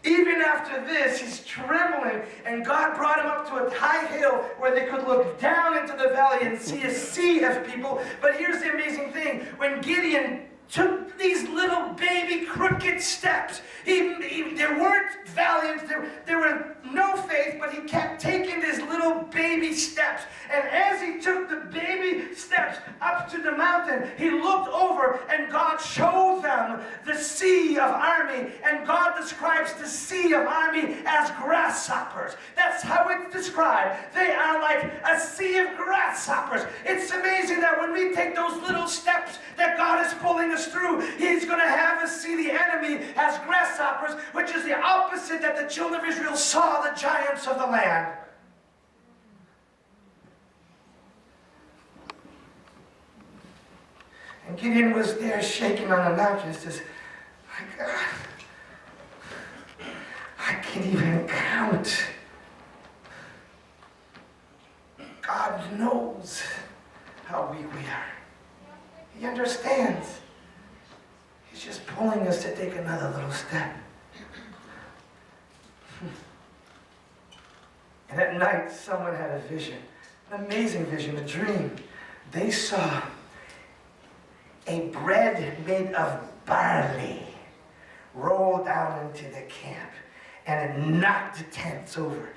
Even after this, he's trembling, and God brought him up to a high hill where they could look down into the valley and see a sea of people. But here's the amazing thing. When Gideon took these little baby crooked steps, there weren't valiant, there were no faith, but he kept taking these little baby steps. And as he took the baby steps up to the mountain, he looked over and God showed them the sea of army. And God describes the sea of army as grasshoppers. That's how it's described. They are like a sea of grasshoppers. It's amazing that when we take those little steps that God is pulling us through, he's going to have us see the enemy as grasshoppers, which is the opposite that the children of Israel saw the giants of the land. And Gideon was there shaking on the mountain. He says, my God, I can't even count. God knows how weak we are. He understands. He's just pulling us to take another little step. And at night, someone had a vision, an amazing vision, a dream. They saw a bread made of barley roll down into the camp, and it knocked the tents over.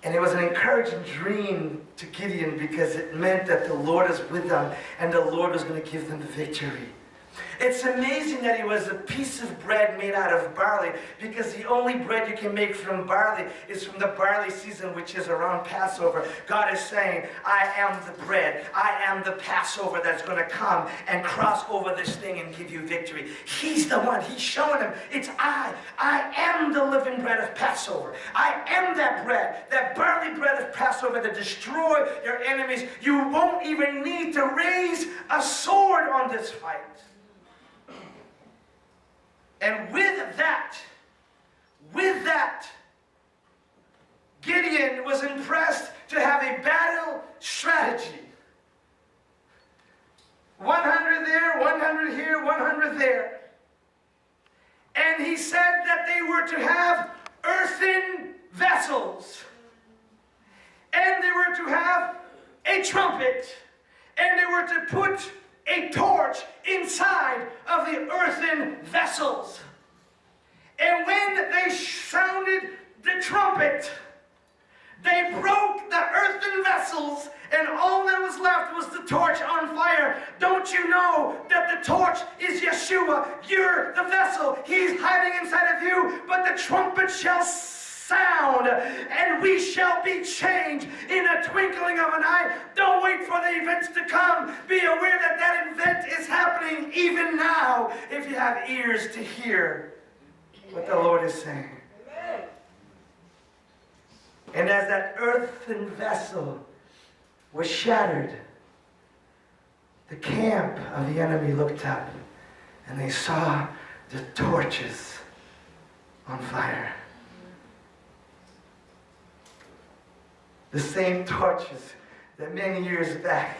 And it was an encouraging dream to Gideon because it meant that the Lord is with them and the Lord was going to give them the victory. It's amazing that it was a piece of bread made out of barley, because the only bread you can make from barley is from the barley season, which is around Passover. God is saying, I am the bread. I am the Passover that's going to come and cross over this thing and give you victory. He's the one. He's showing him, it's I. I am the living bread of Passover. I am that bread, that barley bread of Passover to destroy your enemies. You won't even need to raise a sword on this fight. And with that, Gideon was impressed to have a battle strategy. 100 there, 100 here, 100 there. And he said that they were to have earthen vessels. And they were to have a trumpet. And they were to put a torch inside of the earthen vessels. And when they sounded the trumpet, they broke the earthen vessels, and all that was left was the torch on fire. Don't you know that the torch is Yeshua? You're the vessel. He's hiding inside of you, but the trumpet shall sound, and we shall be changed in a twinkling of an eye. Don't wait for the events to come. Be aware that that event is happening even now, if you have ears to hear what the Lord is saying. Amen. And as that earthen vessel was shattered, the camp of the enemy looked up, and they saw the torches on fire. The same torches that many years back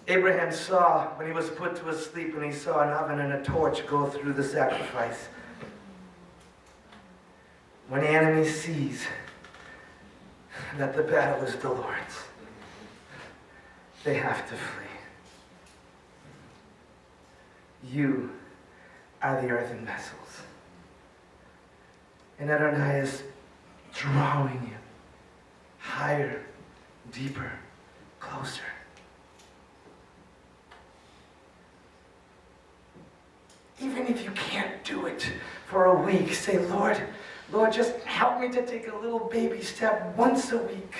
Abraham saw when he was put to sleep, and he saw an oven and a torch go through the sacrifice. When the enemy sees that the battle is the Lord's, they have to flee. You are the earthen vessels. And Adonai is drawing you higher, deeper, closer. Even if you can't do it for a week, say, Lord, just help me to take a little baby step once a week.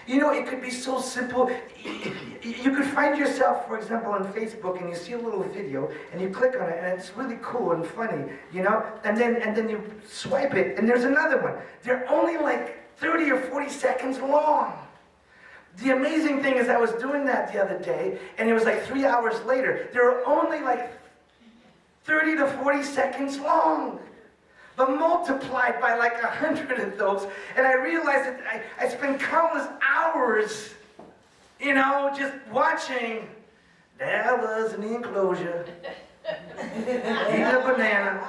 You know, it could be so simple. You could find yourself, for example, on Facebook, and you see a little video, and you click on it, and it's really cool and funny, you know? And then you swipe it, and there's another one. They're only like 30 or 40 seconds long. The amazing thing is I was doing that the other day, and it was like 3 hours later. They were only like 30 to 40 seconds long, but multiplied by like 100 of those. And I realized that I spent countless hours, you know, just watching. There was an enclosure Eating a banana.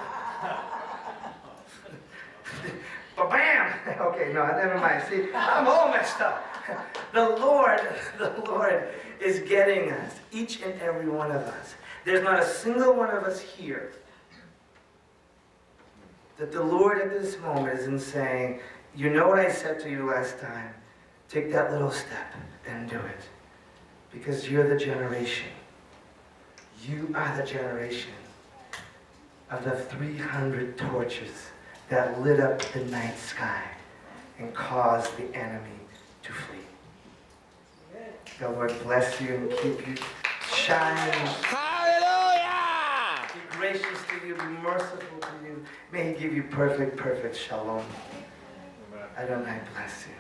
Ba-bam! Okay, no, never mind. See, I'm all messed up. The Lord is getting us, each and every one of us. There's not a single one of us here that the Lord at this moment isn't saying, you know what I said to you last time? Take that little step and do it. Because you're the generation. You are the generation of the 300 torches that lit up the night sky and caused the enemy to flee. The Lord bless you and keep you shining. Hallelujah! Be gracious to you, be merciful to you. May He give you perfect, perfect shalom. Adonai bless you.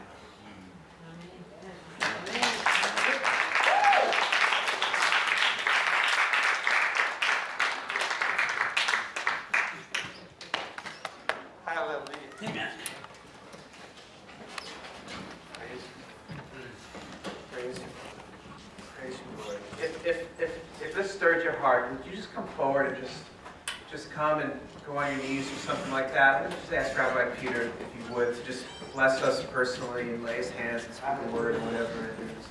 Hallelujah. Amen. Praise you. Praise you, Lord. If this stirred your heart, would you just come forward and just come and go on your knees or something like that? Let's just ask Rabbi Peter, if you would, to just bless us personally and lay his hands and speak a word or whatever it is.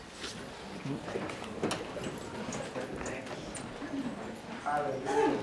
Hallelujah.